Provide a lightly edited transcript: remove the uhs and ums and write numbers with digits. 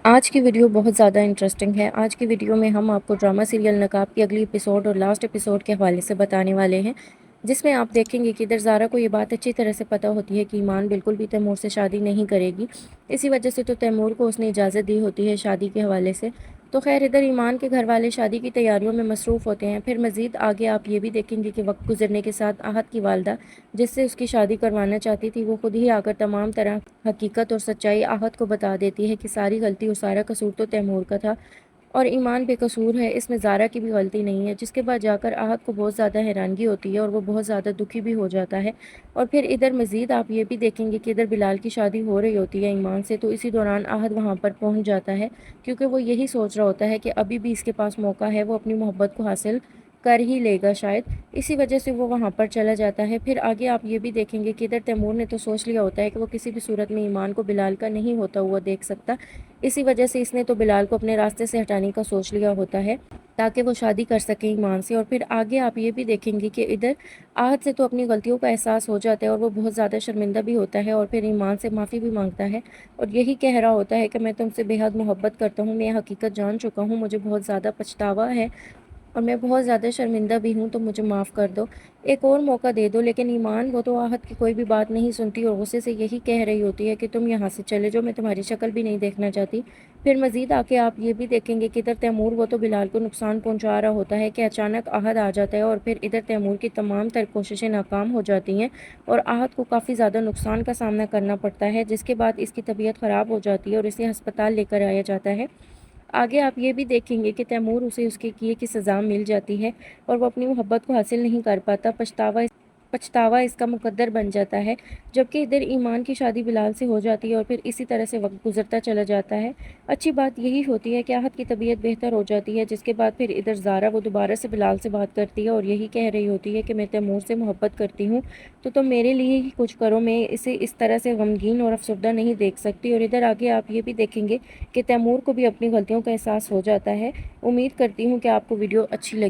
آج کی ویڈیو بہت زیادہ انٹرسٹنگ ہے۔ آج کی ویڈیو میں ہم آپ کو ڈرامہ سیریل نقاب کی اگلی ایپیسوڈ اور لاسٹ ایپیسوڈ کے حوالے سے بتانے والے ہیں، جس میں آپ دیکھیں گے کہ ادھر زارا کو یہ بات اچھی طرح سے پتہ ہوتی ہے کہ ایمان بالکل بھی تیمور سے شادی نہیں کرے گی۔ اسی وجہ سے تو تیمور کو اس نے اجازت دی ہوتی ہے شادی کے حوالے سے۔ تو خیر ادھر ایمان کے گھر والے شادی کی تیاریوں میں مصروف ہوتے ہیں۔ پھر مزید آگے آپ یہ بھی دیکھیں گے کہ وقت گزرنے کے ساتھ احد کی والدہ جس سے اس کی شادی کروانا چاہتی تھی، وہ خود ہی آ کر تمام طرح حقیقت اور سچائی احد کو بتا دیتی ہے کہ ساری غلطی اور سارا قصور تو تیمور کا تھا اور ایمان بے قصور ہے، اس میں زارا کی بھی غلطی نہیں ہے۔ جس کے بعد جا کر احد کو بہت زیادہ حیرانگی ہوتی ہے اور وہ بہت زیادہ دکھی بھی ہو جاتا ہے۔ اور پھر ادھر مزید آپ یہ بھی دیکھیں گے کہ ادھر بلال کی شادی ہو رہی ہوتی ہے ایمان سے، تو اسی دوران احد وہاں پر پہنچ جاتا ہے، کیونکہ وہ یہی سوچ رہا ہوتا ہے کہ ابھی بھی اس کے پاس موقع ہے، وہ اپنی محبت کو حاصل کر ہی لے گا شاید، اسی وجہ سے وہ وہاں پر چلا جاتا ہے۔ پھر آگے آپ یہ بھی دیکھیں گے کہ ادھر تیمور نے تو سوچ لیا ہوتا ہے کہ وہ کسی بھی صورت میں ایمان کو بلال کا نہیں ہوتا ہوا دیکھ سکتا، اسی وجہ سے اس نے تو بلال کو اپنے راستے سے ہٹانے کا سوچ لیا ہوتا ہے تاکہ وہ شادی کر سکے ایمان سے۔ اور پھر آگے آپ یہ بھی دیکھیں گے کہ ادھر احد سے تو اپنی غلطیوں کا احساس ہو جاتا ہے اور وہ بہت زیادہ شرمندہ بھی ہوتا ہے اور پھر ایمان سے معافی بھی مانگتا ہے اور یہی کہہ رہا ہوتا ہے کہ میں تم سے بے حد محبت کرتا ہوں، میں یہ حقیقت جان چکا ہوں، مجھے بہت زیادہ پچھتاوا ہے اور میں بہت زیادہ شرمندہ بھی ہوں، تو مجھے معاف کر دو، ایک اور موقع دے دو۔ لیکن ایمان وہ تو احد کی کوئی بھی بات نہیں سنتی اور غصے سے یہی کہہ رہی ہوتی ہے کہ تم یہاں سے چلے جاؤ، میں تمہاری شکل بھی نہیں دیکھنا چاہتی۔ پھر مزید آ کے آپ یہ بھی دیکھیں گے کہ ادھر تیمور وہ تو بلال کو نقصان پہنچا رہا ہوتا ہے کہ اچانک احد آ جاتا ہے اور پھر ادھر تیمور کی تمام تر کوششیں ناکام ہو جاتی ہیں اور احد کو کافی زیادہ نقصان کا سامنا کرنا پڑتا ہے، جس کے بعد اس کی طبیعت خراب ہو جاتی ہے اور اسے ہسپتال لے کر آیا جاتا ہے۔ آگے آپ یہ بھی دیکھیں گے کہ تیمور اسے اس کے کیے کی سزا مل جاتی ہے اور وہ اپنی محبت کو حاصل نہیں کر پاتا، پچھتاوا اس کا مقدر بن جاتا ہے، جبکہ ادھر ایمان کی شادی بلال سے ہو جاتی ہے اور پھر اسی طرح سے وقت گزرتا چلا جاتا ہے۔ اچھی بات یہی ہوتی ہے کہ احد کی طبیعت بہتر ہو جاتی ہے، جس کے بعد پھر ادھر زارا وہ دوبارہ سے بلال سے بات کرتی ہے اور یہی کہہ رہی ہوتی ہے کہ میں تیمور سے محبت کرتی ہوں، تو تم میرے لیے ہی کچھ کرو، میں اسے اس طرح سے غمگین اور افسردہ نہیں دیکھ سکتی۔ اور ادھر آگے آپ یہ بھی دیکھیں گے کہ تیمور کو بھی اپنی غلطیوں کا احساس ہو جاتا ہے۔ امید کرتی ہوں کہ آپ کو ویڈیو اچھی لگی۔